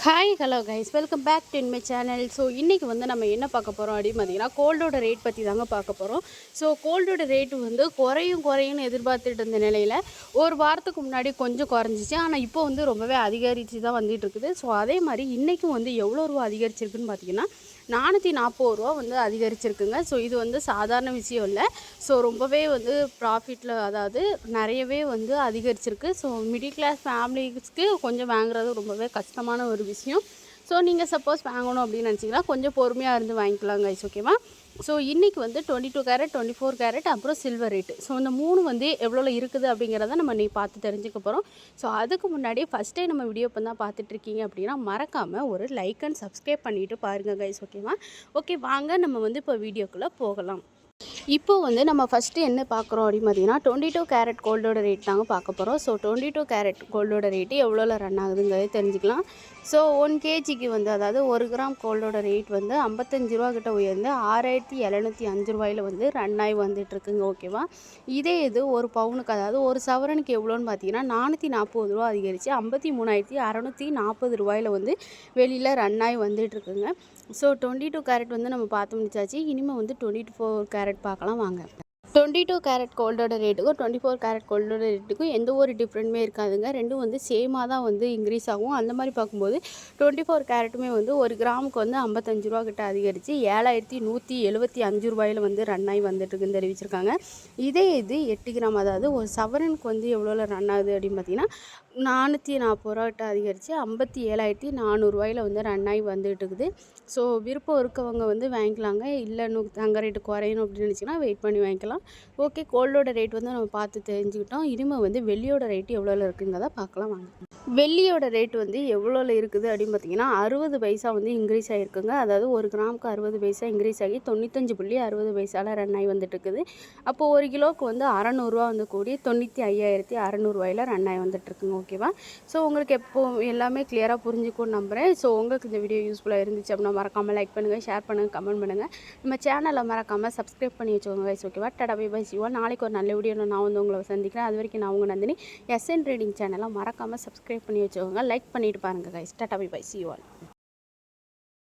Hi hello guys, welcome back to my channel. So இன்றைக்கி வந்து நம்ம என்ன பார்க்க போகிறோம் அப்படின்னு பார்த்தீங்கன்னா, கோல்டோட ரேட் பற்றி தாங்க பார்க்க போகிறோம். ஸோ கோல்டோட ரேட்டு வந்து குறையும்னு எதிர்பார்த்துட்டு இருந்த நிலையில் ஒரு வாரத்துக்கு முன்னாடி கொஞ்சம் குறைஞ்சிச்சு. ஆனால் இப்போ வந்து ரொம்பவே அதிகரித்து தான் வந்துட்டு இருக்குது. ஸோ அதே மாதிரி இன்றைக்கும் வந்து எவ்வளோ ரூபா அதிகரிச்சிருக்குன்னு பார்த்தீங்கன்னா, 440 ரூபா வந்து அதிகரிச்சிருக்குங்க. ஸோ இது வந்து சாதாரண விஷயம் இல்லை. ஸோ ரொம்பவே வந்து ப்ராஃபிட்டில், அதாவது நிறையவே வந்து அதிகரிச்சிருக்கு. ஸோ மிடில் கிளாஸ் ஃபேமிலிஸ்க்கு கொஞ்சம் வாங்குறது ரொம்பவே கஷ்டமான ஒரு விஷயம். ஸோ நீங்கள் சப்போஸ் வாங்கணும் அப்படின்னு நினச்சிங்கன்னா கொஞ்சம் பொறுமையாக இருந்து வாங்கிக்கலாம் கைஸ், ஓகேவா? ஸோ இன்றைக்கி வந்து 22 கேரட், 24 கேரட், அப்புறம் சில்வர் ரேட்டு. ஸோ இந்த 3 வந்து எவ்வளோ இருக்குது அப்படிங்கிறத நம்ம இன்றைக்கி பார்த்து தெரிஞ்சுக்க போகிறோம். ஸோ அதுக்கு முன்னாடி ஃபஸ்ட் டைம் நம்ம வீடியோ இப்போ தான் பார்த்துட்ருக்கீங்க அப்படின்னா மறக்காமல் ஒரு லைக் அண்ட் சப்ஸ்கிரைப் பண்ணிவிட்டு பாருங்கள் கைஸ், ஓகேவா? ஓகே, வாங்க நம்ம வந்து இப்போ வீடியோக்குள்ளே போகலாம். இப்போ வந்து நம்ம ஃபஸ்ட்டு என்ன பார்க்குறோம் அப்படின்னு பார்த்தீங்கன்னா, 22 கேரட் கோல்டோட ரேட் தாங்க பார்க்க போகிறோம். ஸோ 22 கேரட் கோல்டோட ரேட்டு எவ்வளோல ரன் ஆகுதுங்கிறத தெரிஞ்சுக்கலாம். ஸோ 1 கேஜிக்கு வந்து, அதாவது 1 கிராம் கோல்டோட ரேட் வந்து 55 ரூபா கிட்ட உயர்ந்து 6705 ரூபாயில் வந்து ரன் ஆகி வந்துட்டுருக்குங்க, ஓகேவா? இதே இது ஒரு பவுனுக்கு, அதாவது ஒரு சவரனுக்கு எவ்வளோன்னு பார்த்தீங்கன்னா 440 ரூபா அதிகரித்து 53,640 ரூபாயில் வந்து வெளியில் ரன் ஆகி வந்துட்டுருக்குங்க. ஸோ 22 கேரட் வந்து நம்ம பார்த்து முடிச்சாச்சு. இனிமேல் வந்து 24 கேரட் பார்க்கலாம் வாங்க. 22 கேரட் கோல்டோட ரேட்டுக்கும் 24 கேரட் கோல்டோட ரேட்டுக்கும் எந்த ஒரு டிஃப்ரெண்ட்டுமே இருக்காதுங்க. ரெண்டும் வந்து சேமாக தான் வந்து இன்க்ரீஸ் ஆகும். அந்த மாதிரி பார்க்கும்போது 24 கேரட்டுமே வந்து ஒரு கிராமுக்கு வந்து 55 ரூபா கிட்ட அதிகரித்து 7175 ரூபாயில் வந்து ரன் ஆகி வந்துட்டுருக்குன்னு தெரிவிச்சிருக்காங்க. இதே இது 8 கிராம், அதாவது ஒரு சவரனுக்கு வந்து எவ்வளோல ரன் ஆகுது அப்படின்னு பார்த்தீங்கன்னா 440 ரூபா கிட்ட அதிகரித்து 57,400 ரூபாயில் வந்து ரன் ஆகி வந்துட்டு இருக்குது. ஸோ விருப்பம் இருக்கவங்க வந்து வாங்கிக்கலாங்க. இல்லை இன்னும் தங்க ரேட்டு குறையணும் அப்படின்னு நினச்சிங்கன்னா வெயிட் பண்ணி வாங்கிக்கலாம். ஓகே, கோல்டோட ரேட் வந்து நம்ம பார்த்து தெரிஞ்சுக்கிட்டோம். இனிமேல் வந்து வெள்ளியோட ரேட்டு எவ்வளோல இருக்குங்கிறத பார்க்கலாம் வாங்க. வெள்ளியோட ரேட் வந்து எவ்வளோல இருக்குது அப்படின்னு பார்த்தீங்கன்னா 60 பைசா வந்து இன்க்ரீஸ் ஆகிருக்குங்க. அதாவது ஒரு கிராமுக்கு 60 பைசா இன்க்ரீஸ் ஆகி 95.60 பைசாவில் ரன் ஆகி வந்துட்டு இருக்குது. அப்போது ஒரு கிலோவுக்கு வந்து 600 ரூபா வந்து கூடி 95,600 ரூபாயில் ரன் ஆகி வந்துட்டுருக்குங்க, ஓகேவா? ஸோ உங்களுக்கு எப்போ எல்லாமே கிளியராக புரிஞ்சுக்கும்னு நம்புகிறேன். ஸோ உங்களுக்கு இந்த வீடியோ யூஸ்ஃபுல்லாக இருந்துச்சு அப்படின்னா மறக்காமல் லைக் பண்ணுங்கள், ஷேர் பண்ணுங்கள், கமெண்ட் பண்ணுங்கள். நம்ம சேனலை மறக்காமல் சப்ஸ்கிரைப் பண்ணி வச்சுக்கோங்க கைஸ், ஓகேவா? Tata bye bye, Shiva. நாளைக்கு ஒரு நல்ல வீடியோ நான் வந்து உங்களை சந்திக்கிறேன். அது வரைக்கும் நான் உங்கள் நந்தினி. எஸ்என் ட்ரேடிங் சேனலை மறக்காமல் சப்ஸ்கிரைப் பண்ணி வச்சுக்கோங்க, லைக் பண்ணிவிட்டு பாருங்கள் guys. Tata bye bye, see you all.